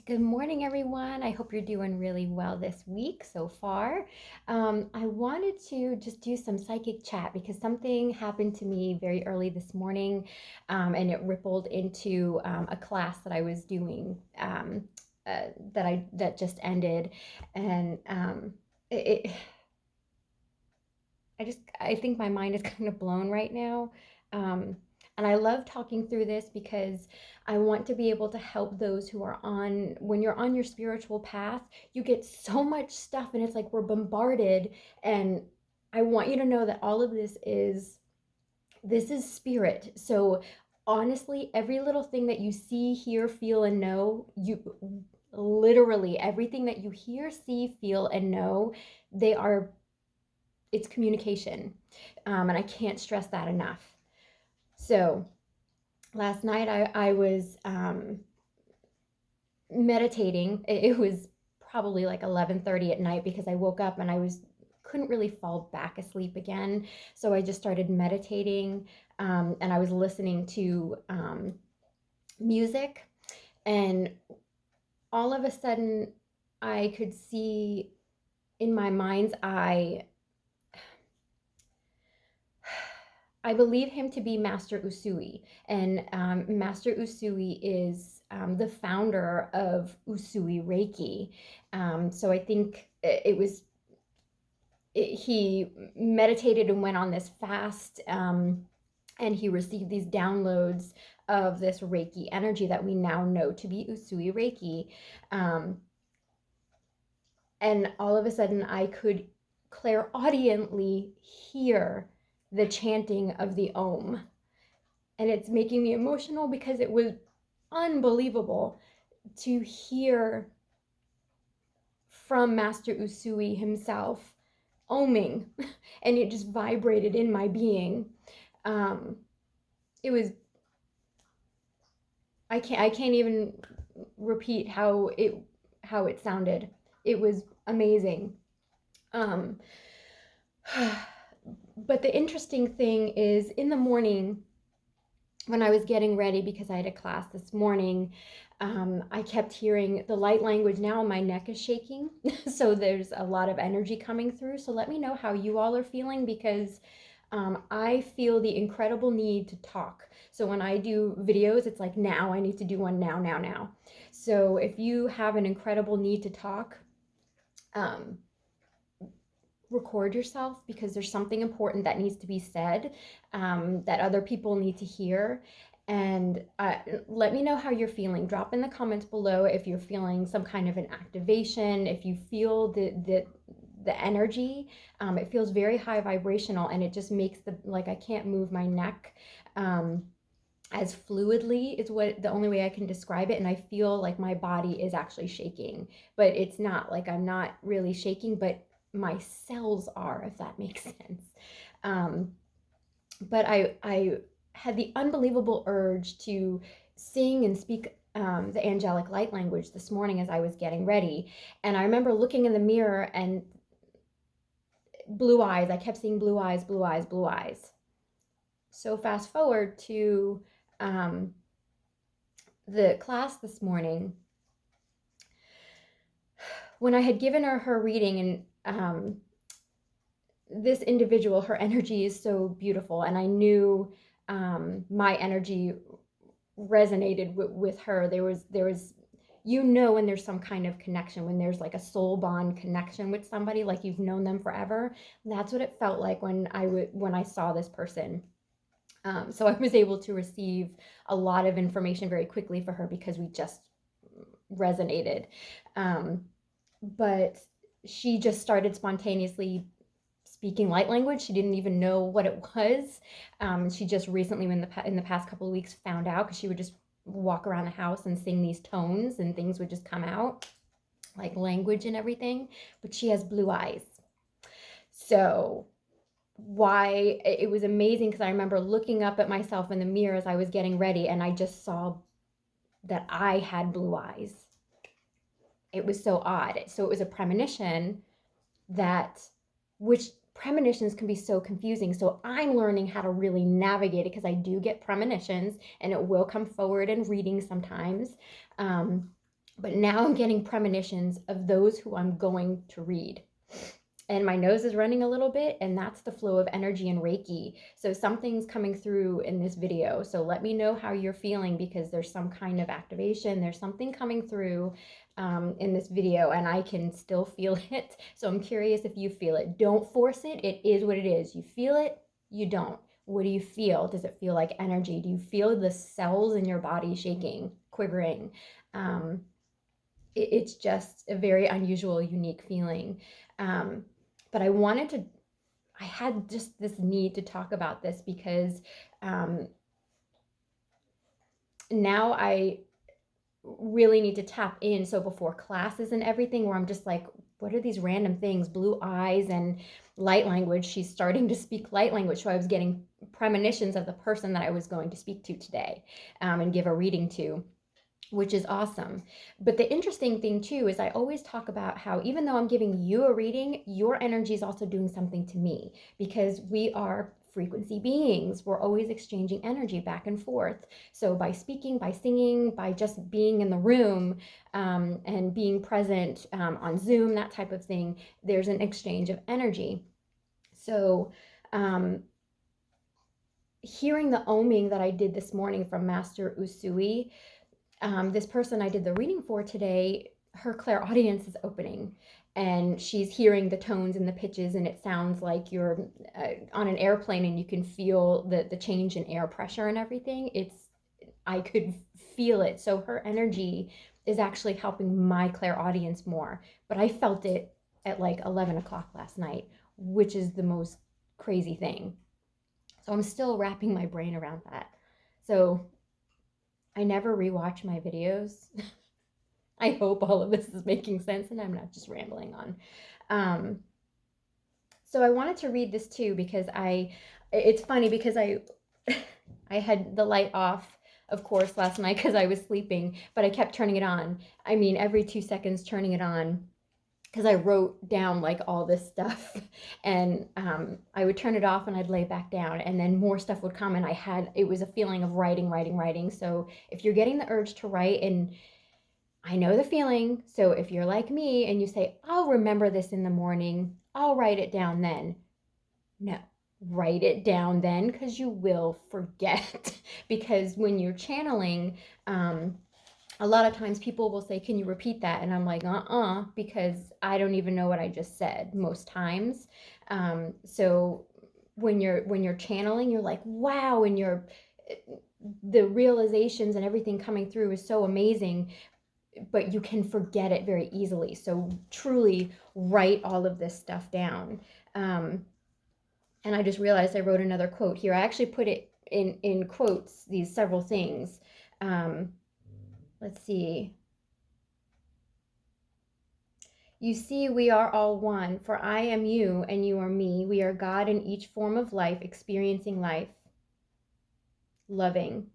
Good morning, everyone. I hope you're doing really well this week so far. I wanted to just do some psychic chat because something happened to me very early this morning, and it rippled into a class that I was doing that just ended, and it I think my mind is kind of blown right now. Um, and I love talking through this because I want to be able to help those who are when you're on your spiritual path, you get so much stuff and it's like we're bombarded. And I want you to know that all of this is spirit. So honestly, every little thing that you see, hear, feel, and know, you literally everything that you hear, see, feel, and know, they are it's communication. And I can't stress that enough. So last night I was meditating. It was probably like 11:30 at night because I woke up and couldn't really fall back asleep again. So I just started meditating, and I was listening to music, and all of a sudden I could see in my mind's eye. I believe him to be Master Usui, and Master Usui is the founder of Usui Reiki. So I think he meditated and went on this fast, and he received these downloads of this Reiki energy that we now know to be Usui Reiki. Um, and all of a sudden, I could clairaudiently hear the chanting of the Om, and it's making me emotional because it was unbelievable to hear from Master Usui himself oming, and it just vibrated in my being. Um, it was I can't even repeat how it sounded. It was amazing. Um, but the interesting thing is in the morning when I was getting ready because I had a class this morning, I kept hearing the light language. Now my neck is shaking. So there's a lot of energy coming through. So let me know how you all are feeling because I feel the incredible need to talk. So when I do videos, it's like now I need to do one now, now, now. So if you have an incredible need to talk, um, record yourself because there's something important that needs to be said, that other people need to hear. And let me know how you're feeling. Drop in the comments below if you're feeling some kind of an activation, if you feel the energy. It feels very high vibrational, and it just makes like I can't move my neck as fluidly is what the only way I can describe it. And I feel like my body is actually shaking, but it's not like I'm not really shaking, but my cells are, if that makes sense. Um, but I had the unbelievable urge to sing and speak the angelic light language this morning as I was getting ready. And I remember looking in the mirror and blue eyes. I kept seeing blue eyes, blue eyes, blue eyes. So fast forward to um, the class this morning. When I had given her reading, and this individual, her energy is so beautiful, and I knew my energy resonated with her. There was when there's some kind of connection, when there's like a soul bond connection with somebody, like you've known them forever. That's what it felt like when I saw this person. So I was able to receive a lot of information very quickly for her because we just resonated. But she just started spontaneously speaking light language. She didn't even know what it was. She just recently, in the past couple of weeks, found out because she would just walk around the house and sing these tones, and things would just come out, like language and everything. But she has blue eyes. So why it was amazing because I remember looking up at myself in the mirror as I was getting ready, and I just saw that I had blue eyes. It was so odd. So it was a premonition which premonitions can be so confusing. So I'm learning how to really navigate it because I do get premonitions and it will come forward in reading sometimes. But now I'm getting premonitions of those who I'm going to read. And my nose is running a little bit, and that's the flow of energy in Reiki. So something's coming through in this video. So let me know how you're feeling, because there's some kind of activation. There's something coming through in this video, and I can still feel it. So I'm curious if you feel it. Don't force it. It is what it is. You feel it, you don't. What do you feel? Does it feel like energy? Do you feel the cells in your body shaking, quivering? It's just a very unusual, unique feeling. But I had just this need to talk about this, because now I really need to tap in. So before classes and everything, where I'm just like, what are these random things? Blue eyes and light language. She's starting to speak light language. So I was getting premonitions of the person that I was going to speak to today, and give a reading to, which is awesome. But the interesting thing too is I always talk about how, even though I'm giving you a reading, your energy is also doing something to me, because we are frequency beings. We're always exchanging energy back and forth. So by speaking, by singing, by just being in the room, and being present on Zoom, that type of thing, there's an exchange of energy. So hearing the oming that I did this morning from Master Usui, this person I did the reading for today, her clairaudience is opening, and she's hearing the tones and the pitches, and it sounds like you're on an airplane, and you can feel the change in air pressure and everything. I could feel it. So her energy is actually helping my clairaudience more. But I felt it at like 11 o'clock last night, which is the most crazy thing. So I'm still wrapping my brain around that. So I never rewatch my videos. I hope all of this is making sense and I'm not just rambling on. So I wanted to read this too, because it's funny because I had the light off, of course, last night because I was sleeping, but I kept turning it on. I mean, every 2 seconds turning it on, because I wrote down like all this stuff, and I would turn it off and I'd lay back down, and then more stuff would come, and it was a feeling of writing. So if you're getting the urge to write, and I know the feeling, so if you're like me and you say, I'll remember this in the morning, I'll write it down then. No, write it down then, because you will forget. Because when you're channeling, a lot of times people will say, can you repeat that? And I'm like, because I don't even know what I just said most times. So when you're channeling, you're like, wow, and the realizations and everything coming through is so amazing, but you can forget it very easily. So truly write all of this stuff down. And I just realized I wrote another quote here. I actually put it in quotes, these several things. Let's see. You see, we are all one, for I am you and you are me. We are God in each form of life, experiencing life, loving,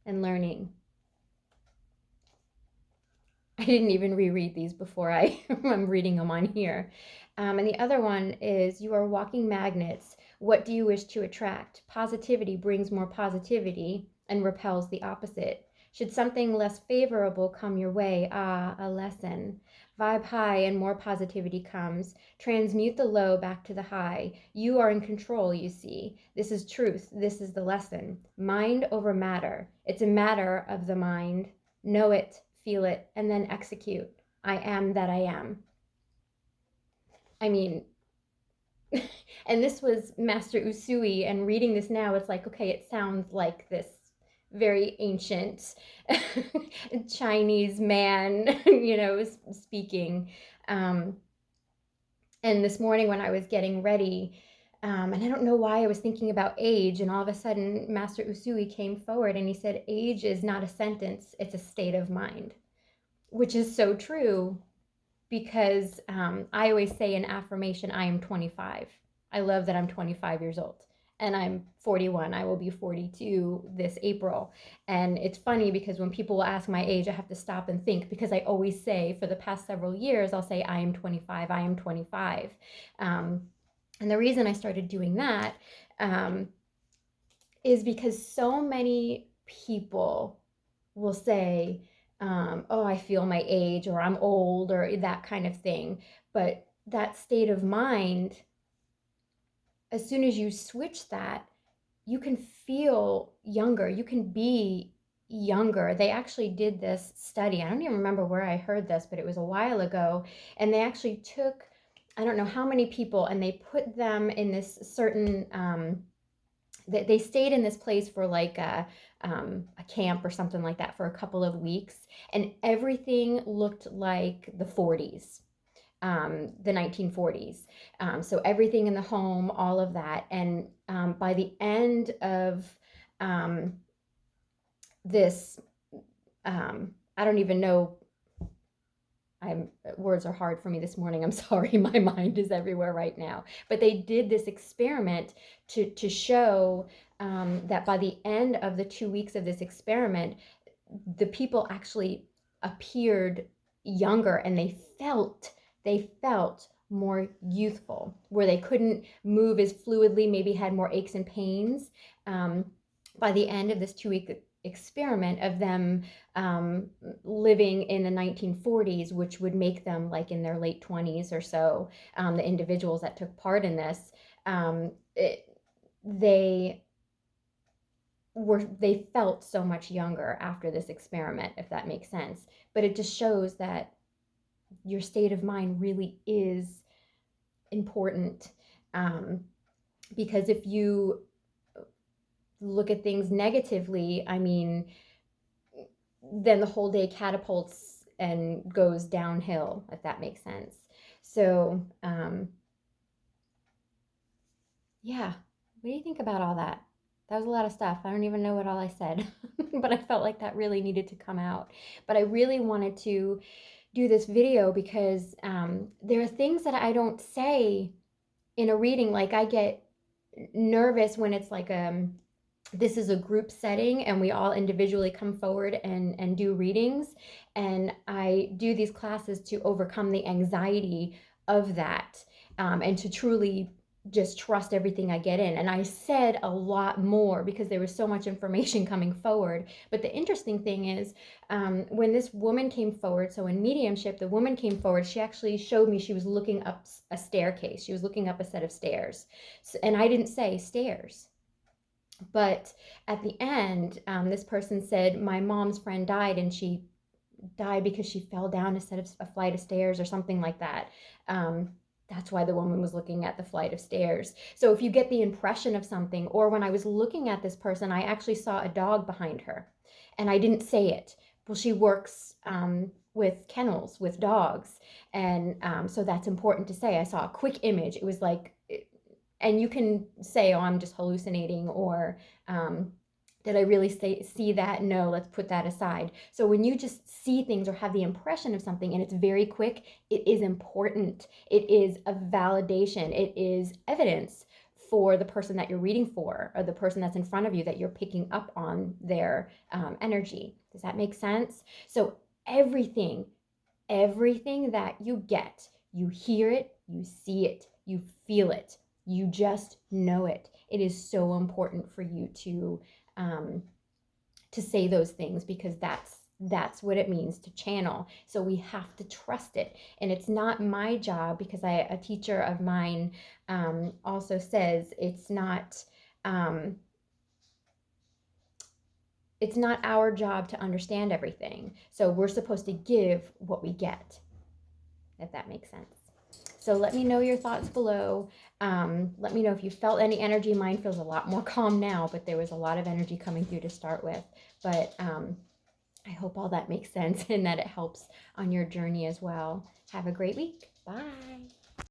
and learning. I didn't even reread these before I'm reading them on here. And the other one is, you are walking magnets. What do you wish to attract? Positivity brings more positivity and repels the opposite. Should something less favorable come your way, a lesson. Vibe high and more positivity comes. Transmute the low back to the high. You are in control, you see. This is truth. This is the lesson. Mind over matter. It's a matter of the mind. Know it, feel it, and then execute. I am that I am. I mean, and this was Master Usui, and reading this now, it's like, okay, it sounds like this very ancient Chinese man, speaking. And this morning when I was getting ready, and I don't know why I was thinking about age, and all of a sudden Master Usui came forward and he said, age is not a sentence, it's a state of mind, which is so true, because I always say in affirmation, I am 25. I love that I'm 25 years old. And I'm 41. I will be 42 this April. And it's funny because when people will ask my age, I have to stop and think, because I always say, for the past several years, I'll say, I am 25. I am 25. And the reason I started doing that is because so many people will say, oh, I feel my age, or I'm old, or that kind of thing. But that state of mind, as soon as you switch that, you can feel younger. You can be younger. They actually did this study. I don't even remember where I heard this, but it was a while ago. And they actually took, I don't know how many people, and they put them in this certain, they stayed in this place for like a camp or something like that for a couple of weeks. And everything looked like the 40s, the 1940s. So everything in the home, all of that. And by the end of um, this, I don't even know. Words are hard for me this morning. I'm sorry, my mind is everywhere right now. But they did this experiment to show that by the end of the 2 weeks of this experiment, the people actually appeared younger, and they felt more youthful, where they couldn't move as fluidly, maybe had more aches and pains. Um, by the end of this 2 week experiment of them living in the 1940s, which would make them like in their late 20s or so, the individuals that took part in this, they they felt so much younger after this experiment, if that makes sense. But it just shows that your state of mind really is important, um, because if you look at things negatively, I mean, then the whole day catapults and goes downhill, if that makes sense. So, yeah, what do you think about all that? That was a lot of stuff. I don't even know what all I said, but I felt like that really needed to come out. But I really wanted to do this video because there are things that I don't say in a reading. Like, I get nervous when it's like this is a group setting and we all individually come forward and do readings. And I do these classes to overcome the anxiety of that, and to truly just trust everything I get in. And I said a lot more because there was so much information coming forward. But the interesting thing is, when this woman came forward, so in mediumship, the woman came forward, she actually showed me she was looking up a staircase. She was looking up a set of stairs. So, and I didn't say stairs. But at the end, this person said, my mom's friend died, and she died because she fell down a flight of stairs or something like that. That's why the woman was looking at the flight of stairs. So if you get the impression of something, or when I was looking at this person, I actually saw a dog behind her, and I didn't say it. Well, she works with kennels, with dogs. And so that's important to say. I saw a quick image. It was like, and you can say, oh, I'm just hallucinating, or did I really see that? No, let's put that aside. So when you just see things or have the impression of something and it's very quick, it is important. It is a validation. It is evidence for the person that you're reading for, or the person that's in front of you, that you're picking up on their energy. Does that make sense? So everything that you get, you hear it, you see it, you feel it, you just know it. It is so important for you to say those things, because that's what it means to channel. So we have to trust it. And it's not my job, because a teacher of mine also says it's not our job to understand everything. So we're supposed to give what we get, if that makes sense. So let me know your thoughts below. Let me know if you felt any energy. Mine feels a lot more calm now, but there was a lot of energy coming through to start with. But I hope all that makes sense and that it helps on your journey as well. Have a great week. Bye.